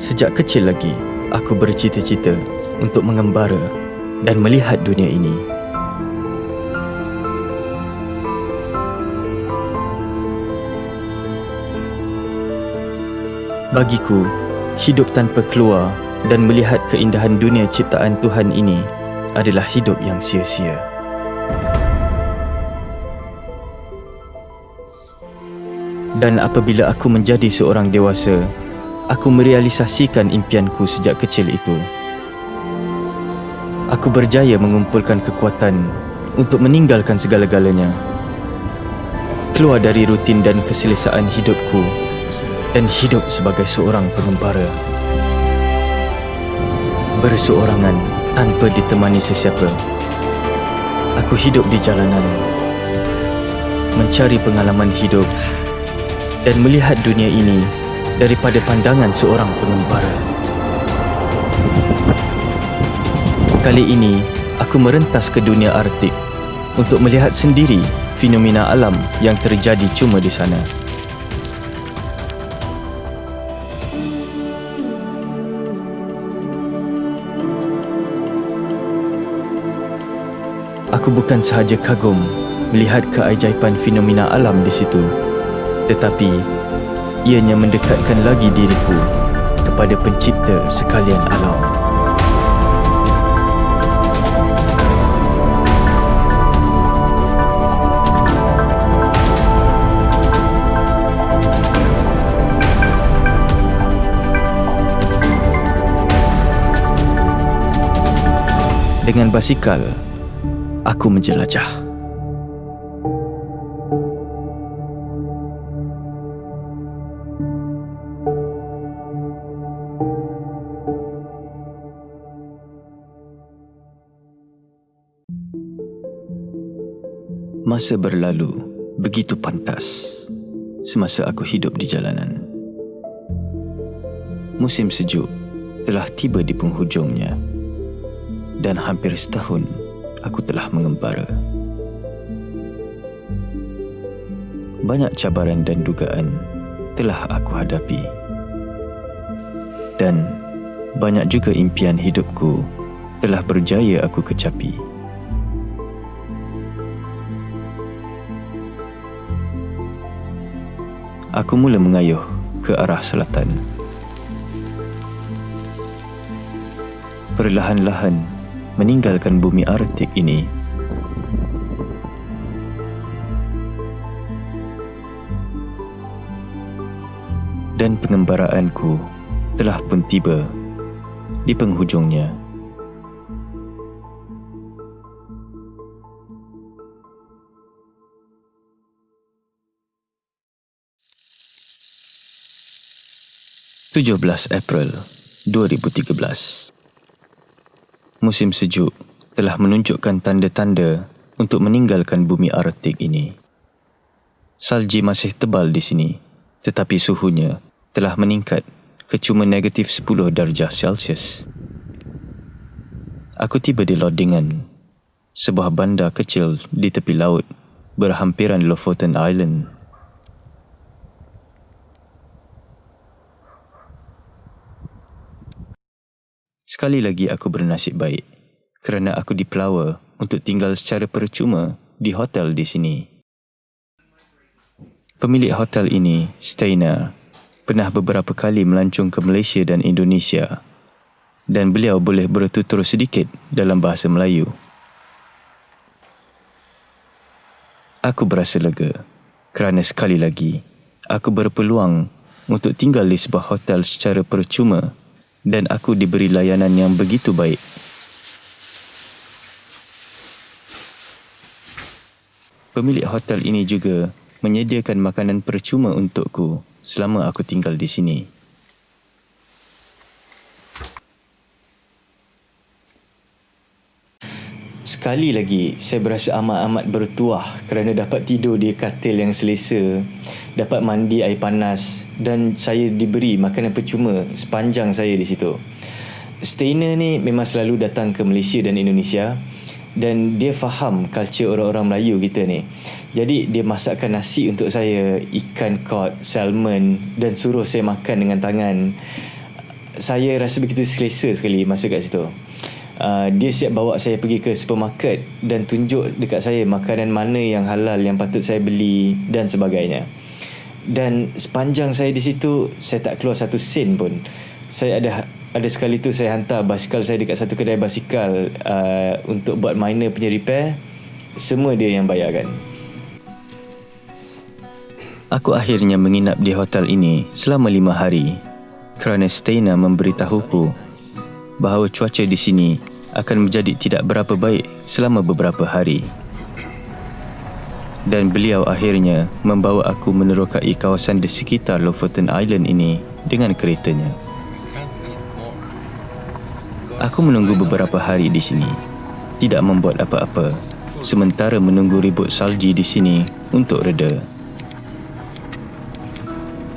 Sejak kecil lagi, aku bercita-cita untuk mengembara dan melihat dunia ini. Bagiku, hidup tanpa keluar dan melihat keindahan dunia ciptaan Tuhan ini adalah hidup yang sia-sia. Dan apabila aku menjadi seorang dewasa, aku merealisasikan impianku sejak kecil itu. Aku berjaya mengumpulkan kekuatan untuk meninggalkan segala-galanya, keluar dari rutin dan keselesaan hidupku dan hidup sebagai seorang pengembara. Berseorangan tanpa ditemani sesiapa. Aku hidup di jalanan, mencari pengalaman hidup dan melihat dunia ini daripada pandangan seorang pengembara. Kali ini, aku merentas ke dunia Arktik untuk melihat sendiri fenomena alam yang terjadi cuma di sana. Aku bukan sahaja kagum melihat keajaiban fenomena alam di situ, tetapi ianya mendekatkan lagi diriku kepada pencipta sekalian alam. Dengan basikal, aku menjelajah. Masa berlalu begitu pantas semasa aku hidup di jalanan. Musim sejuk telah tiba di penghujungnya dan hampir setahun aku telah mengembara. Banyak cabaran dan dugaan telah aku hadapi, dan banyak juga impian hidupku telah berjaya aku kecapi. Aku mula mengayuh ke arah selatan. Perlahan-lahan meninggalkan bumi Arktik ini. Dan pengembaraanku telah pun tiba di penghujungnya. April 2013. Musim sejuk telah menunjukkan tanda-tanda untuk meninggalkan bumi Arktik ini. Salji masih tebal di sini, tetapi suhunya telah meningkat ke cuma negatif 10 darjah Celsius. Aku tiba di Lodingen, sebuah bandar kecil di tepi laut berhampiran Lofoten Island. Sekali lagi aku bernasib baik kerana aku dipelawa untuk tinggal secara percuma di hotel di sini. Pemilik hotel ini, Steiner, pernah beberapa kali melancong ke Malaysia dan Indonesia, dan beliau boleh bertutur sedikit dalam bahasa Melayu. Aku berasa lega kerana sekali lagi aku berpeluang untuk tinggal di sebuah hotel secara percuma dan aku diberi layanan yang begitu baik. Pemilik hotel ini juga menyediakan makanan percuma untukku selama aku tinggal di sini. Sekali lagi, saya berasa amat-amat bertuah kerana dapat tidur di katil yang selesa, dapat mandi air panas dan saya diberi makanan percuma sepanjang saya di situ. Steiner ni memang selalu datang ke Malaysia dan Indonesia dan dia faham culture orang-orang Melayu kita ni. Jadi dia masakkan nasi untuk saya, ikan kod, salmon dan suruh saya makan dengan tangan. saya rasa begitu selesa sekali masa kat situ. Dia siap bawa saya pergi ke supermarket dan tunjuk dekat saya makanan mana yang halal yang patut saya beli dan sebagainya. Dan sepanjang saya di situ, saya tak keluar satu sen pun. Saya ada sekali tu saya hantar basikal saya dekat satu kedai basikal untuk buat minor punya repair. Semua dia yang bayarkan. Aku akhirnya menginap di hotel ini selama 5 hari kerana Steiner memberitahuku bahawa cuaca di sini akan menjadi tidak berapa baik selama beberapa hari. Dan beliau akhirnya membawa aku menerokai kawasan di sekitar Lofoten Island ini dengan keretanya. Aku menunggu beberapa hari di sini, tidak membuat apa-apa, sementara menunggu ribut salji di sini untuk reda.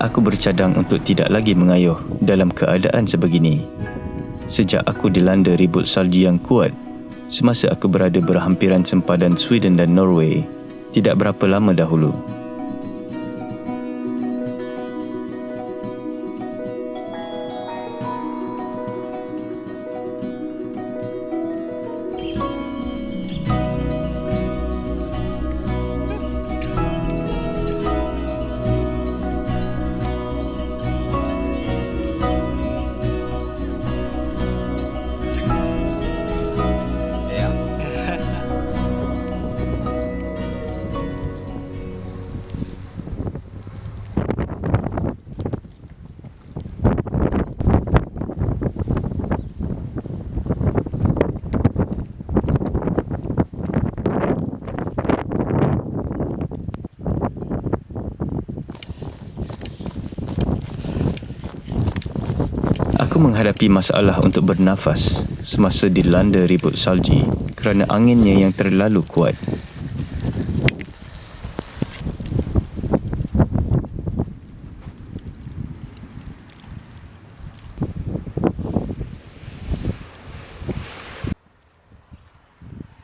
Aku bercadang untuk tidak lagi mengayuh dalam keadaan sebegini. Sejak aku dilanda ribut salji yang kuat semasa aku berada berhampiran sempadan Sweden dan Norway tidak berapa lama dahulu. Aku menghadapi masalah untuk bernafas semasa dilanda ribut salji kerana anginnya yang terlalu kuat.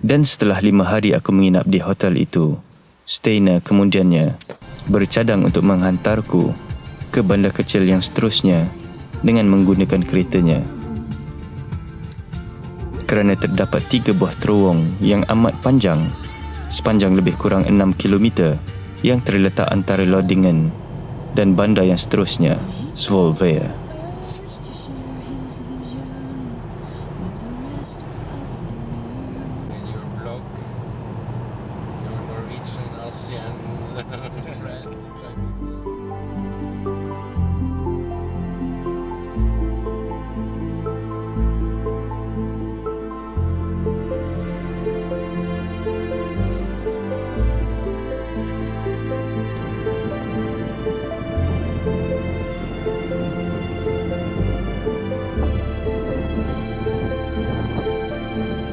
Dan setelah 5 hari aku menginap di hotel itu, Steiner kemudiannya bercadang untuk menghantarku ke bandar kecil yang seterusnya dengan menggunakan keretanya. Kerana terdapat 3 buah terowong yang amat panjang, sepanjang lebih kurang 6 km yang terletak antara Lodingen dan bandar yang seterusnya, Svolvær.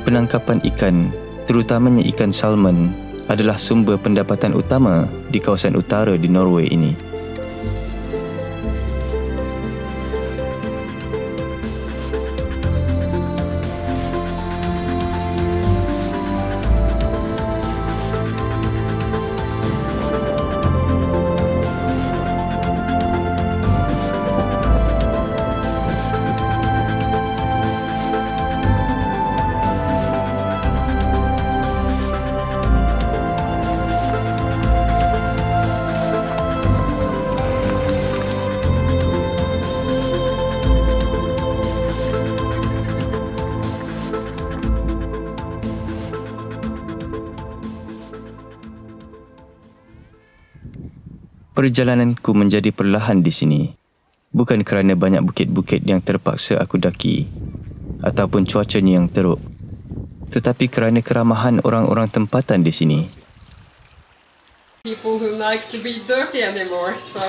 Penangkapan ikan, terutamanya ikan salmon, adalah sumber pendapatan utama di kawasan utara di Norway ini. Perjalananku menjadi perlahan di sini, bukan kerana banyak bukit-bukit yang terpaksa aku daki ataupun cuacanya yang teruk, tetapi kerana keramahan orang-orang tempatan di sini. People who likes to be dirty anymore, so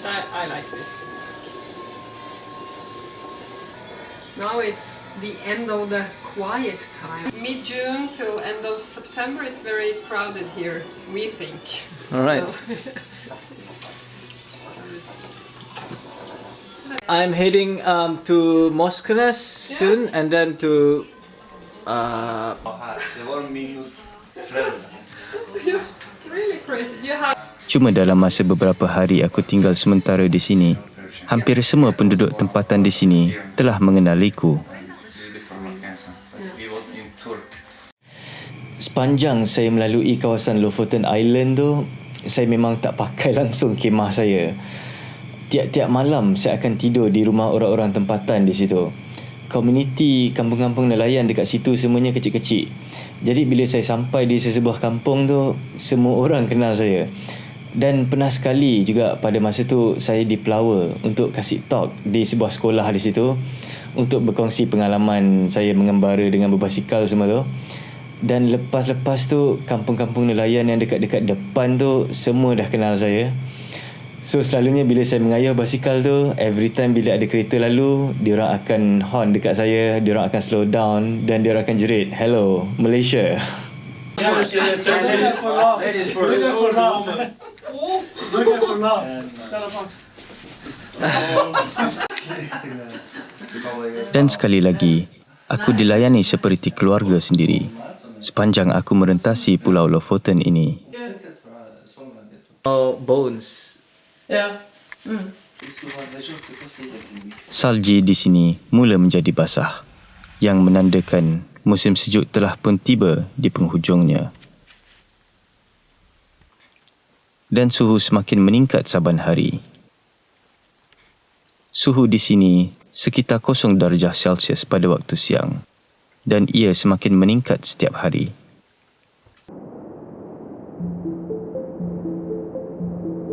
but I like this. Now it's the end of the quiet time. Mid-June till end of September, it's very crowded here, we think. All right. I'm heading to Moskenes soon, and then to Really crazy. Do you have Cuma dalam masa beberapa hari aku tinggal sementara di sini, Hampir semua penduduk tempatan di sini telah mengenaliku. Sepanjang saya melalui kawasan Lofoten Island tu, saya memang tak pakai langsung kemah saya. Tiap-tiap malam saya akan tidur di rumah orang-orang tempatan di situ. Komuniti kampung-kampung nelayan dekat situ semuanya kecil-kecil. Jadi bila saya sampai di sesebuah kampung tu, semua orang kenal saya. Dan pernah sekali juga pada masa tu saya di-flower untuk kasih talk di sebuah sekolah di situ untuk berkongsi pengalaman saya mengembara dengan berbasikal semua tu. Dan lepas-lepas tu kampung-kampung nelayan yang dekat-dekat depan tu semua dah kenal saya. So selalunya bila saya mengayuh basikal tu, every time bila ada kereta lalu, diorang akan horn dekat saya, diorang akan slow down dan diorang akan jerit, "Hello, Malaysia." Dan sekali lagi, aku dilayani seperti keluarga sendiri sepanjang aku merentasi Pulau Lofoten ini. Oh, bones. Salji di sini mula menjadi basah, yang menandakan musim sejuk telah pun tiba di penghujungnya. Dan suhu semakin meningkat saban hari. Suhu di sini sekitar 0 darjah Celsius pada waktu siang, dan ia semakin meningkat setiap hari.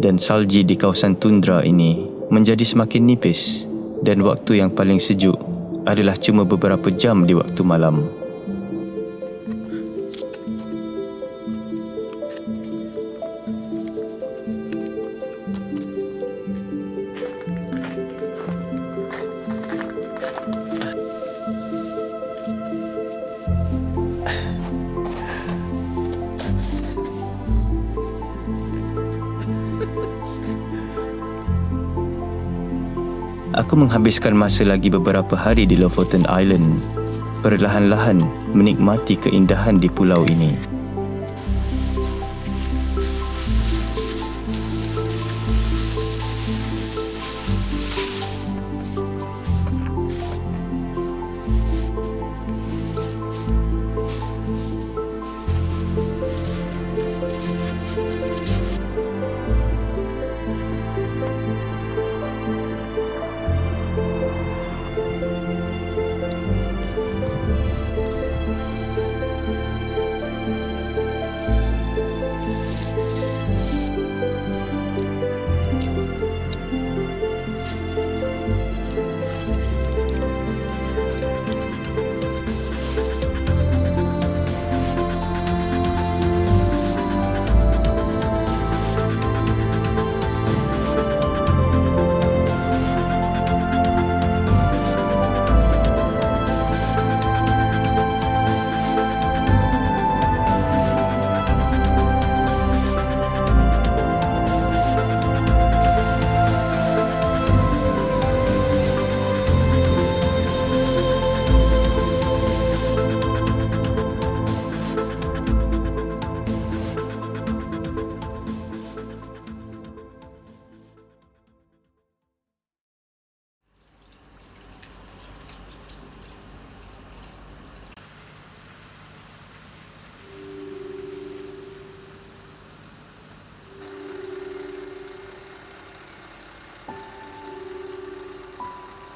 Dan salji di kawasan tundra ini menjadi semakin nipis, dan waktu yang paling sejuk adalah cuma beberapa jam di waktu malam. Aku menghabiskan masa lagi beberapa hari di Lofoten Island, perlahan-lahan menikmati keindahan di pulau ini.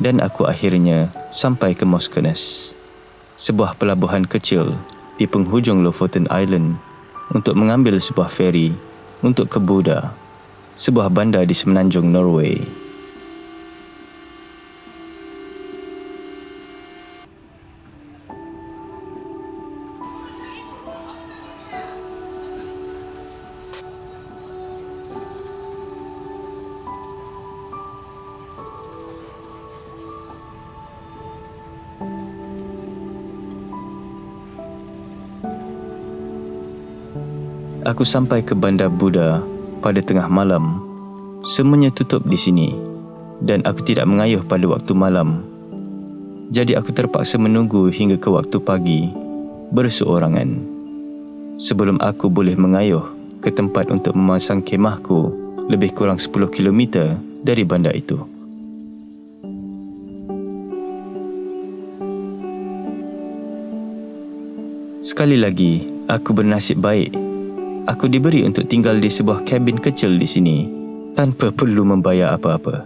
Dan aku akhirnya sampai ke Moskenes, sebuah pelabuhan kecil di penghujung Lofoten Island, untuk mengambil sebuah feri untuk ke Buda, sebuah bandar di semenanjung Norway. Aku sampai ke bandar Buda pada tengah malam. Semuanya tutup di sini dan aku tidak mengayuh pada waktu malam. Jadi aku terpaksa menunggu hingga ke waktu pagi berseorangan sebelum aku boleh mengayuh ke tempat untuk memasang kemahku lebih kurang 10 km dari bandar itu. Sekali lagi, aku bernasib baik. Aku diberi untuk tinggal di sebuah kabin kecil di sini tanpa perlu membayar apa-apa.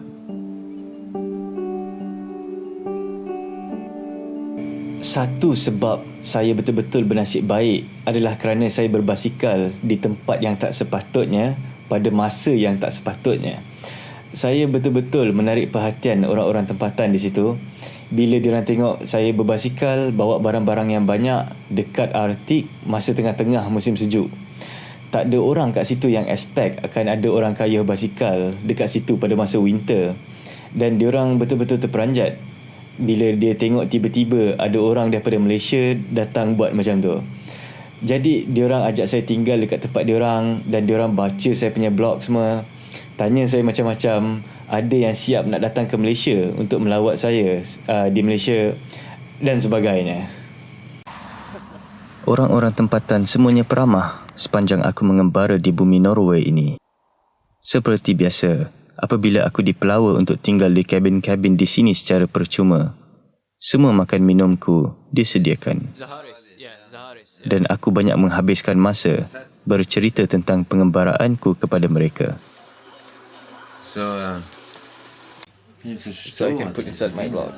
Satu sebab saya betul-betul bernasib baik adalah kerana saya berbasikal di tempat yang tak sepatutnya pada masa yang tak sepatutnya. Saya betul-betul menarik perhatian orang-orang tempatan di situ. Bila diorang tengok saya berbasikal, bawa barang-barang yang banyak dekat Arctic masa tengah-tengah musim sejuk. Tak ada orang kat situ yang expect akan ada orang kayuh basikal dekat situ pada masa winter. Dan diorang betul-betul terperanjat bila dia tengok tiba-tiba ada orang daripada Malaysia datang buat macam tu. Jadi diorang ajak saya tinggal dekat tempat diorang dan diorang baca saya punya blog semua. Tanya saya macam-macam. Ada yang siap nak datang ke Malaysia untuk melawat saya di Malaysia dan sebagainya. Orang-orang tempatan semuanya peramah sepanjang aku mengembara di bumi Norway ini. Seperti biasa, apabila aku dipelawa untuk tinggal di kabin-kabin di sini secara percuma, semua makan minumku disediakan. Dan aku banyak menghabiskan masa bercerita tentang pengembaraanku kepada mereka. So I can put inside my blog.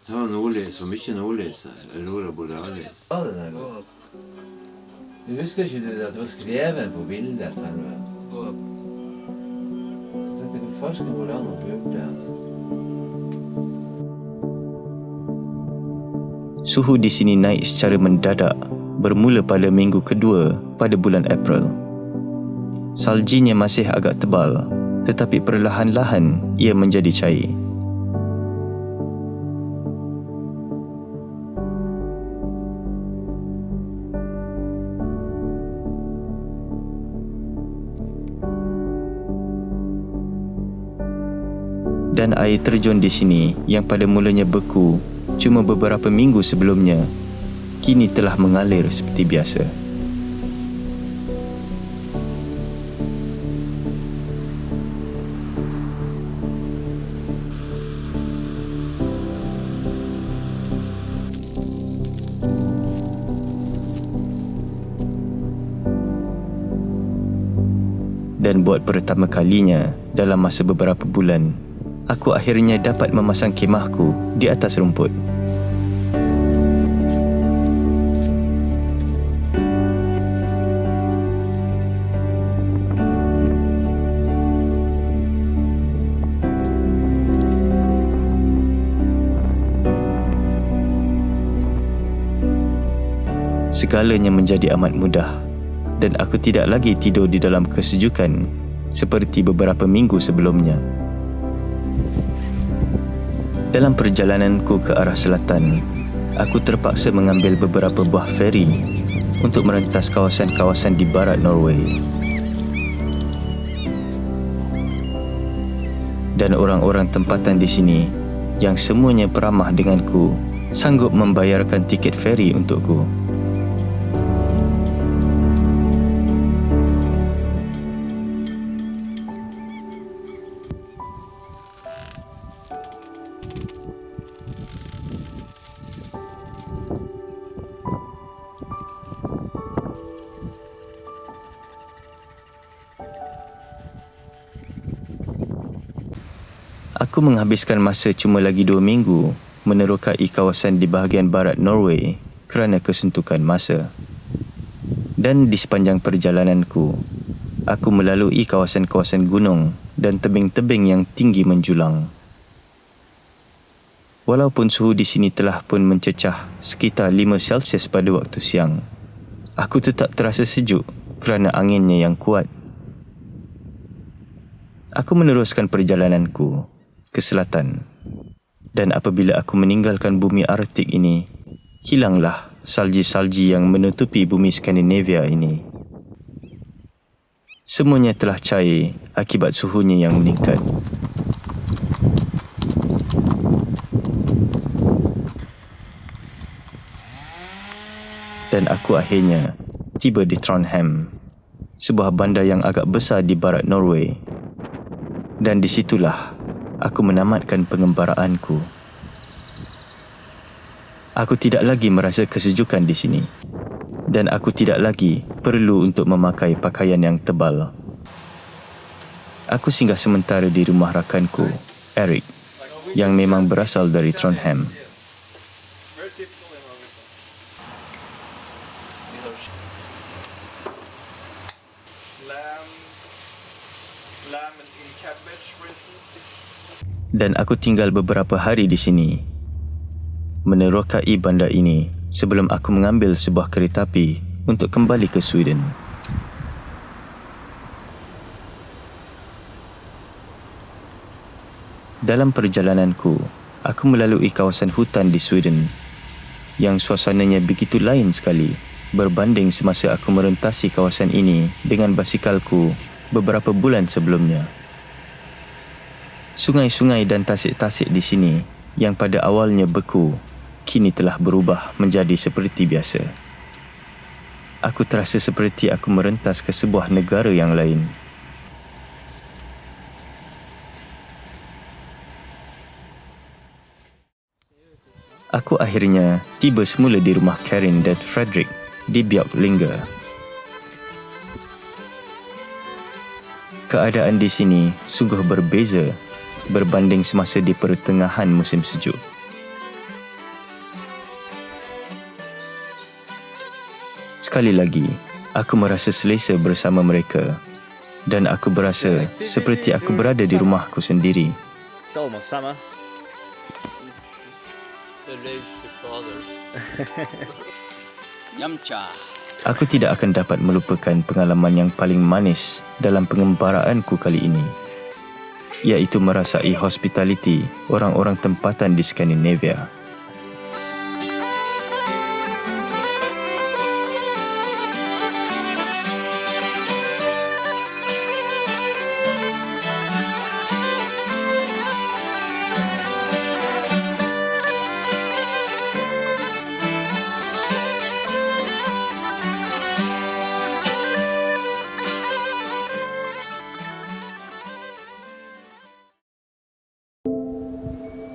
Det var nordlys, og mye nordlys her. Aurora borealis. Ja, det der går. Du husker ikke det at det var skrevet på bildet, selve? Så tenkte jeg, hvor far skal gå an å få gjort det, altså? Suhu di sini naik secara mendadak bermula pada minggu kedua pada bulan April. Saljinya masih agak tebal, tetapi perlahan-lahan ia menjadi cair. Dan air terjun di sini yang pada mulanya beku cuma beberapa minggu sebelumnya, kini telah mengalir seperti biasa. Dan buat pertama kalinya dalam masa beberapa bulan, aku akhirnya dapat memasang kemahku di atas rumput. Segalanya menjadi amat mudah dan aku tidak lagi tidur di dalam kesejukan seperti beberapa minggu sebelumnya. Dalam perjalananku ke arah selatan, aku terpaksa mengambil beberapa buah feri untuk merentas kawasan-kawasan di barat Norway. Dan orang-orang tempatan di sini yang semuanya peramah denganku sanggup membayarkan tiket feri untukku. Aku menghabiskan masa cuma lagi 2 minggu menerokai kawasan di bahagian barat Norway kerana kesuntukan masa. Dan di sepanjang perjalananku, aku melalui kawasan-kawasan gunung dan tebing-tebing yang tinggi menjulang. Walaupun suhu di sini telah pun mencecah sekitar 5 Celsius pada waktu siang, aku tetap terasa sejuk kerana anginnya yang kuat. Aku meneruskan perjalananku ke selatan, dan apabila aku meninggalkan bumi Arktik ini, hilanglah salji-salji yang menutupi bumi Skandinavia ini. Semuanya telah cair akibat suhunya yang meningkat. Dan aku akhirnya tiba di Trondheim, sebuah bandar yang agak besar di barat Norway. Dan di situlah aku menamatkan pengembaraanku. Aku tidak lagi merasa kesejukan di sini dan aku tidak lagi perlu untuk memakai pakaian yang tebal. Aku singgah sementara di rumah rakanku, Eric, yang memang berasal dari Trondheim. Dan aku tinggal beberapa hari di sini, menerokai bandar ini sebelum aku mengambil sebuah kereta api untuk kembali ke Sweden. Dalam perjalananku, aku melalui kawasan hutan di Sweden yang suasananya begitu lain sekali berbanding semasa aku merentasi kawasan ini dengan basikalku beberapa bulan sebelumnya. Sungai-sungai dan tasik-tasik di sini yang pada awalnya beku, kini telah berubah menjadi seperti biasa. Aku terasa seperti aku merentas ke sebuah negara yang lain. Aku akhirnya tiba semula di rumah Karin dan Fredrik di Björklinge. Keadaan di sini sungguh berbeza berbanding semasa di pertengahan musim sejuk. Sekali lagi, aku merasa selesa bersama mereka dan aku berasa seperti aku berada di rumahku sendiri. It's almost summer. Aku tidak akan dapat melupakan pengalaman yang paling manis dalam pengembaraanku kali ini, iaitu merasai hospitality orang-orang tempatan di Skandinavia.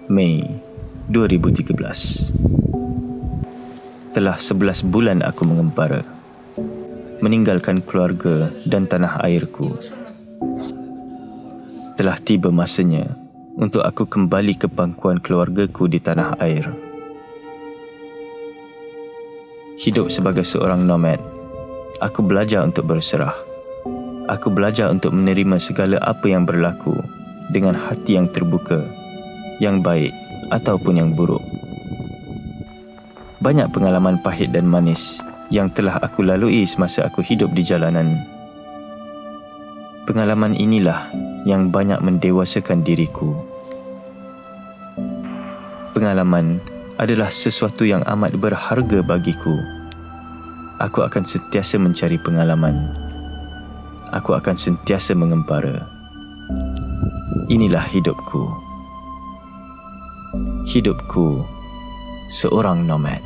Mei 2013. Telah 11 bulan aku mengembara, meninggalkan keluarga dan tanah airku. Telah tiba masanya untuk aku kembali ke pangkuan keluargaku di tanah air. Hidup sebagai seorang nomad, aku belajar untuk berserah. Aku belajar untuk menerima segala apa yang berlaku dengan hati yang terbuka, yang baik ataupun yang buruk. Banyak pengalaman pahit dan manis yang telah aku lalui semasa aku hidup di jalanan. Pengalaman inilah yang banyak mendewasakan diriku. Pengalaman adalah sesuatu yang amat berharga bagiku. Aku akan sentiasa mencari pengalaman. Aku akan sentiasa mengembara. Inilah hidupku. Hidupku seorang nomad.